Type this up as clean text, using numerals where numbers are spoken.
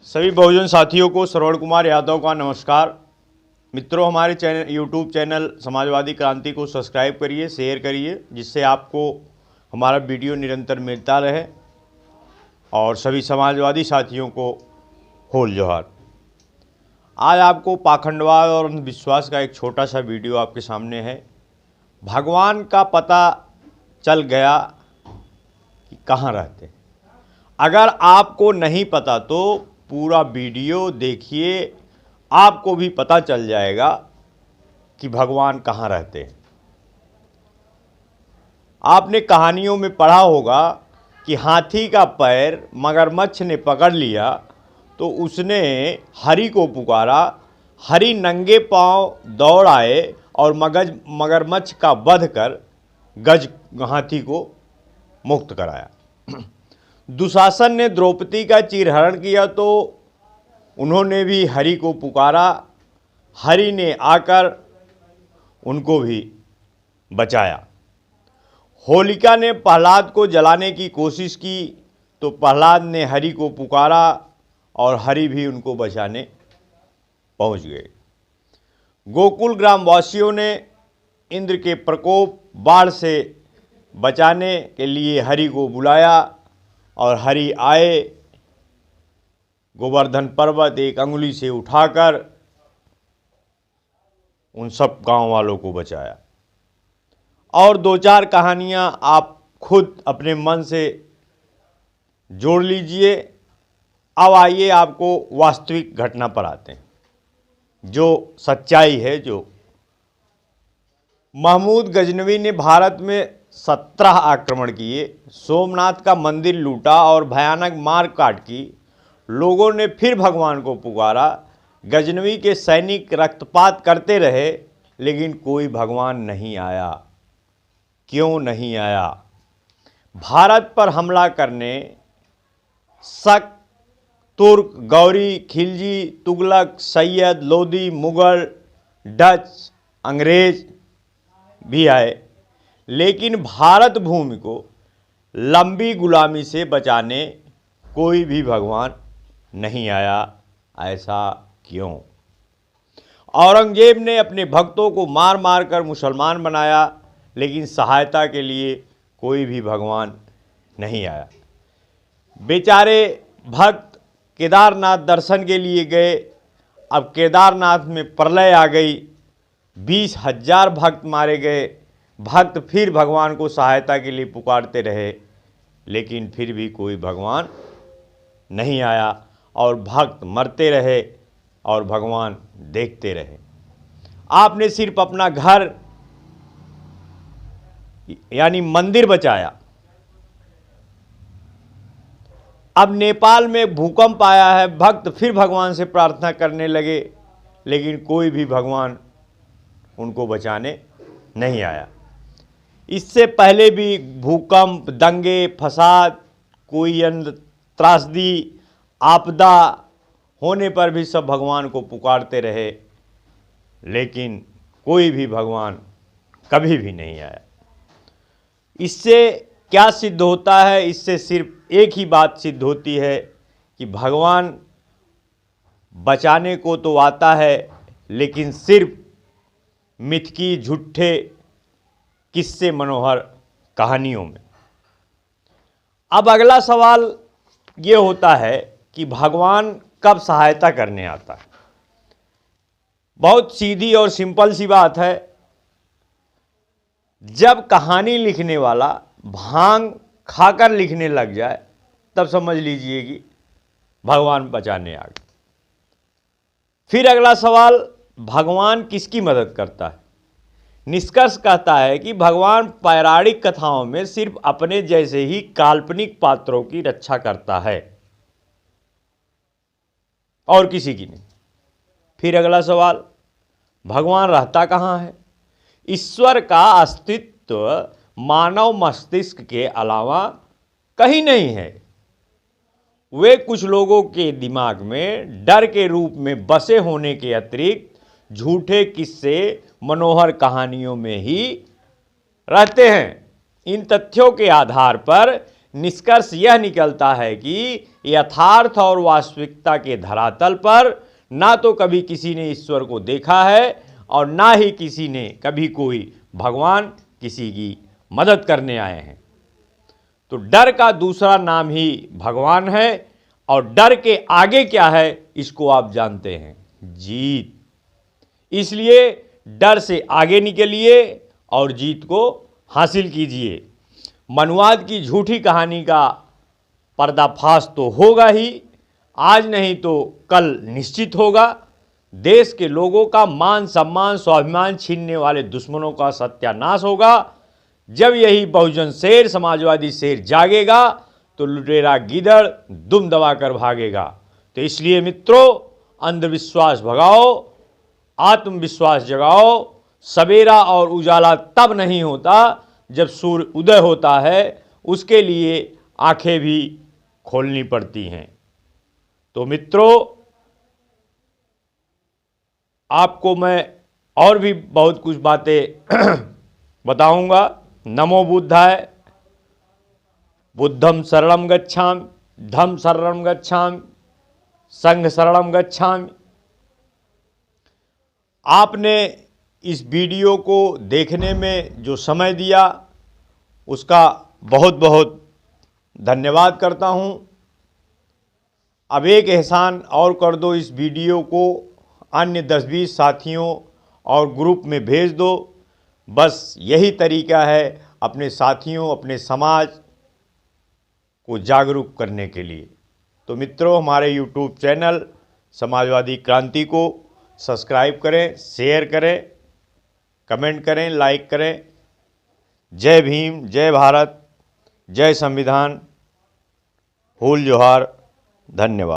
सभी बहुजन साथियों को श्रवण कुमार यादव का नमस्कार। मित्रों, हमारे चैनल यूट्यूब चैनल समाजवादी क्रांति को सब्सक्राइब करिए, शेयर करिए, जिससे आपको हमारा वीडियो निरंतर मिलता रहे। और सभी समाजवादी साथियों को होल जोहार। आज आपको पाखंडवाद और अंधविश्वास का एक छोटा सा वीडियो आपके सामने है। भगवान का पता चल गया कि कहाँ रहते हैं। अगर आपको नहीं पता तो पूरा वीडियो देखिए, आपको भी पता चल जाएगा कि भगवान कहाँ रहते हैं। आपने कहानियों में पढ़ा होगा कि हाथी का पैर मगरमच्छ ने पकड़ लिया तो उसने हरि को पुकारा। हरि नंगे पांव दौड़ आए और मगरमच्छ का वध कर गज हाथी को मुक्त कराया। दुशासन ने द्रौपदी का चीरहरण किया तो उन्होंने भी हरि को पुकारा। हरि ने आकर उनको भी बचाया। होलिका ने प्रहलाद को जलाने की कोशिश की तो प्रहलाद ने हरि को पुकारा और हरि भी उनको बचाने पहुंच गए। गोकुल ग्रामवासियों ने इंद्र के प्रकोप बाढ़ से बचाने के लिए हरि को बुलाया और हरि आए। गोवर्धन पर्वत एक अंगुली से उठाकर उन सब गांव वालों को बचाया। और दो चार कहानियां आप खुद अपने मन से जोड़ लीजिए। अब आइए आपको वास्तविक घटना पर आते हैं, जो सच्चाई है। जो महमूद गजनवी ने भारत में 17 आक्रमण किए, सोमनाथ का मंदिर लूटा और भयानक मार काट की। लोगों ने फिर भगवान को पुकारा। गजनवी के सैनिक रक्तपात करते रहे, लेकिन कोई भगवान नहीं आया। क्यों नहीं आया? भारत पर हमला करने शक, तुर्क, गौरी, खिलजी, तुगलक, सैयद, लोदी, मुगल, डच, अंग्रेज भी आए, लेकिन भारत भूमि को लंबी गुलामी से बचाने कोई भी भगवान नहीं आया। ऐसा क्यों? औरंगजेब ने अपने भक्तों को मार मार कर मुसलमान बनाया, लेकिन सहायता के लिए कोई भी भगवान नहीं आया। बेचारे भक्त केदारनाथ दर्शन के लिए गए। अब केदारनाथ में प्रलय आ गई, 20,000 भक्त मारे गए। भक्त फिर भगवान को सहायता के लिए पुकारते रहे, लेकिन फिर भी कोई भगवान नहीं आया और भक्त मरते रहे और भगवान देखते रहे। आपने सिर्फ अपना घर यानी मंदिर बचाया। अब नेपाल में भूकंप आया है, भक्त फिर भगवान से प्रार्थना करने लगे, लेकिन कोई भी भगवान उनको बचाने नहीं आया। इससे पहले भी भूकंप, दंगे, फसाद, कोई अन्य त्रासदी, आपदा होने पर भी सब भगवान को पुकारते रहे, लेकिन कोई भी भगवान कभी भी नहीं आया। इससे क्या सिद्ध होता है? इससे सिर्फ एक ही बात सिद्ध होती है कि भगवान बचाने को तो आता है, लेकिन सिर्फ मिथकी, झूठे किस्से, मनोहर कहानियों में। अब अगला सवाल ये होता है कि भगवान कब सहायता करने आता है? बहुत सीधी और सिंपल सी बात है। जब कहानी लिखने वाला भांग खाकर लिखने लग जाए, तब समझ लीजिए कि भगवान बचाने आ गए। फिर अगला सवाल, भगवान किसकी मदद करता है? निष्कर्ष कहता है कि भगवान पौराणिक कथाओं में सिर्फ अपने जैसे ही काल्पनिक पात्रों की रक्षा करता है और किसी की नहीं। फिर अगला सवाल, भगवान रहता कहाँ है? ईश्वर का अस्तित्व मानव मस्तिष्क के अलावा कहीं नहीं है। वे कुछ लोगों के दिमाग में डर के रूप में बसे होने के अतिरिक्त झूठे किस्से, मनोहर कहानियों में ही रहते हैं। इन तथ्यों के आधार पर निष्कर्ष यह निकलता है कि यथार्थ और वास्तविकता के धरातल पर ना तो कभी किसी ने ईश्वर को देखा है और ना ही किसी ने कभी कोई भगवान किसी की मदद करने आए हैं। तो डर का दूसरा नाम ही भगवान है और डर के आगे क्या है इसको आप जानते हैं, जीत। इसलिए डर से आगे निकलिए और जीत को हासिल कीजिए। मनुवाद की झूठी कहानी का पर्दाफाश तो होगा ही, आज नहीं तो कल निश्चित होगा। देश के लोगों का मान सम्मान स्वाभिमान छीनने वाले दुश्मनों का सत्यानाश होगा। जब यही बहुजन शेर समाजवादी शेर जागेगा तो लुटेरा गीदड़ दुम दबाकर भागेगा। तो इसलिए मित्रों, अंधविश्वास भगाओ, आत्मविश्वास जगाओ। सवेरा और उजाला तब नहीं होता जब सूर्य उदय होता है, उसके लिए आंखें भी खोलनी पड़ती हैं। तो मित्रों, आपको मैं और भी बहुत कुछ बातें बताऊंगा। नमो बुद्धाय, बुद्धम शरणं गच्छामि, धम्म शरणं गच्छामि, संघ शरणं गच्छामि। आपने इस वीडियो को देखने में जो समय दिया उसका बहुत बहुत धन्यवाद करता हूं। अब एक एहसान और कर दो, इस वीडियो को अन्य 10-20 साथियों और ग्रुप में भेज दो। बस यही तरीका है अपने साथियों, अपने समाज को जागरूक करने के लिए। तो मित्रों, हमारे YouTube चैनल समाजवादी क्रांति को सब्सक्राइब करें, शेयर करें, कमेंट करें, लाइक करें। जय भीम, जय भारत, जय संविधान, हुल जोहार, धन्यवाद।